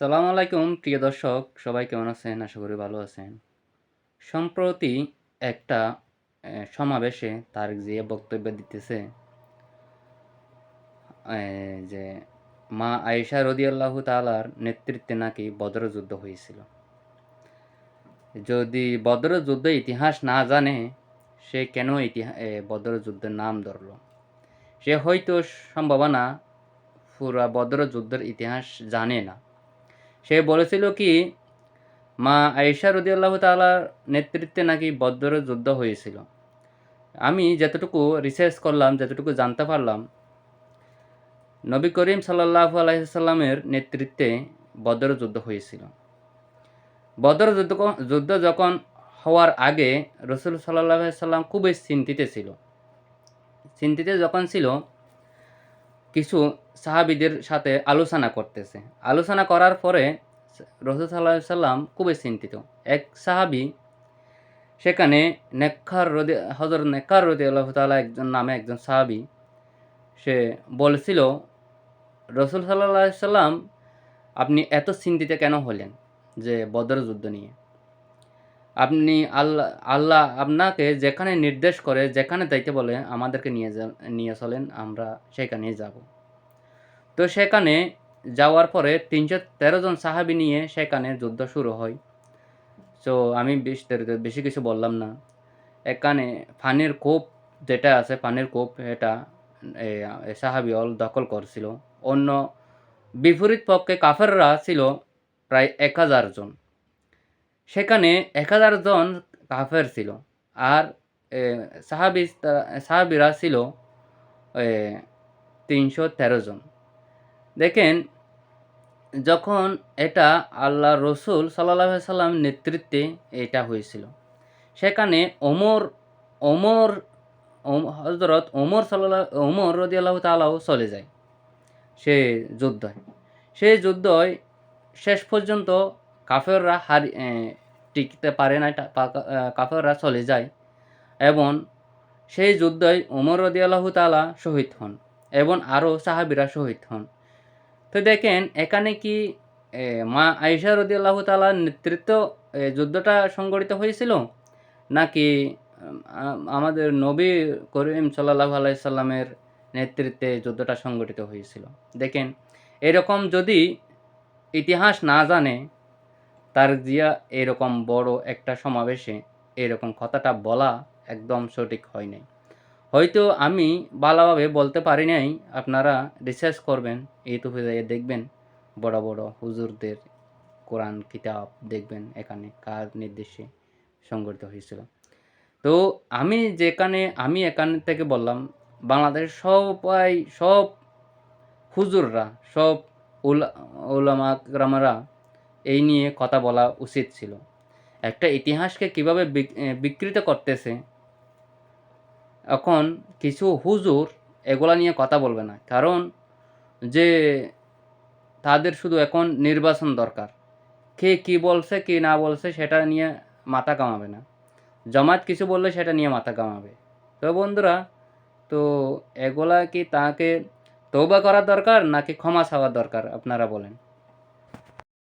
সালাম আলাইকুম প্রিয় দর্শক, সবাই কেমন আছেন? আশা করি ভালো আছেন। সম্প্রতি একটা সমাবেশে তারেক জিয়া বক্তব্য দিতেছে যে মা আয়েশা রাদিয়াল্লাহু তাআলার নেতৃত্বে নাকি বদর যুদ্ধ হয়েছিল। যদি বদর যুদ্ধের ইতিহাস না জানে, সে কেন বদর যুদ্ধের নাম ধরল? সে হয়তো সম্ভাবনা পুরা বদর যুদ্ধের ইতিহাস জানে না। সে বলেছিল কি মা আয়েশা রাদিয়াল্লাহু তাআলার নেতৃত্বে নাকি বদরের যুদ্ধ হয়েছিল। আমি যতটুকু রিসার্চ করলাম, যতটুকু জানতে পারলাম, নবী করিম সাল্লাল্লাহু আলাইহি সাল্লামের নেতৃত্বে বদর যুদ্ধ হয়েছিল। বদর যুদ্ধ যখন হওয়ার আগে রাসূল সাল্লাল্লাহু আলাইহি সাল্লাম খুবই চিন্তিত ছিল। চিন্তিত যখন ছিল, কিছু সাহাবীদের সাথে আলোচনা করতেছে। আলোচনা করার পরে রাসূল সাল্লাল্লাহু আলাইহি সাল্লাম খুবই চিন্তিত। এক সাহাবী সেখানে হযরত নেককার রাদিয়াল্লাহু তাআলা একজন সাহাবী, সে বলছিল, রাসূল সাল্লাল্লাহু আলাইহি সাল্লাম, আপনি এত চিন্তিত কেন হলেন যে বদর যুদ্ধ নিয়ে? আপনি আল্লাহ আপনাকে যেখানে নির্দেশ করে, যেখানে যাইতে বলে আমাদেরকে নিয়ে চলেন, আমরা সেখানেই যাব। তো সেখানে যাওয়ার পরে ৩১৩ জন সাহাবী নিয়ে সেখানে যুদ্ধ শুরু হয়। সো আমি বিস্তারিত বেশি কিছু বললাম না। এখানে পানির কূপ যেটা আছে, পানির কূপ এটা সাহাবীয়ল দখল করছিল। অন্য বিপরীত পক্ষে কাফেররা ছিল প্রায় ১,০০০ জন। সেখানে ১,০০০ জন কাফের ছিল। আর এ সাহাবীরা ছিল এ ৩১৩ জন। দেখেন, যখন এটা আল্লাহর রাসূল সাল্লাল্লাহু আলাইহি সাল্লাম নেতৃত্বে এটা হয়েছিল। সেখানে ওমর হযরত ওমর রাদিয়াল্লাহু তাআলাও চলে যায় সে যুদ্ধে। সেই যুদ্ধয় শেষ পর্যন্ত কাফেররা টিকতে পারে না, কাফেররা চলে যায় এবং সেই যুদ্ধয় ওমর রাদিয়াল্লাহু তাআলা শহীদ হন এবং আরও সাহাবীরা শহীদ হন। তো দেখেন, এখানে কি মা আয়েশা রাদিয়াল্লাহু তাআলার নেতৃত্ব যুদ্ধটা সংগঠিত হয়েছিল? নাকি আমাদের নবী করিম সাল্লাল্লাহু আলাইহি সাল্লামের নেতৃত্বে যুদ্ধটা সংগঠিত হয়েছিল? দেখেন, এরকম যদি ইতিহাস না জানে, তারেক জিয়া এরকম বড় একটা সমাবেশে এরকম কথাটা বলা একদম সঠিক হয় নাই। হয়তো আমি ভালোভাবে বলতে পারি নাই, আপনারা রিসার্চ করবেন, ইউটিউবে যেয়ে দেখবেন, বড় বড় হুজুরদের কোরআন কিতাব দেখবেন এখানে কার নির্দেশে সংগঠিত হয়েছিল। তো আমি এখান থেকে বললাম, বাংলাদেশের সব হুজুররা, সব উলামা কেরামরা এই নিয়ে কথা বলা উচিত ছিল। একটা ইতিহাসকে কিভাবে বিকৃত করতেছে, এখন কিছু হুজুর এগুলা নিয়ে কথা বলবে না। কারণ যে তাদের শুধু এখন নির্বাচন দরকার। কে কি বলছে, কি না বলছে সেটা নিয়ে মাথা ঘামাবে না। জামাত কিছু বললে সেটা নিয়ে মাথা ঘামাবে। তো বন্ধুরা, তো এগুলা কি তাকে তওবা করা দরকার নাকি ক্ষমা চাওয়া দরকার, আপনারা বলেন?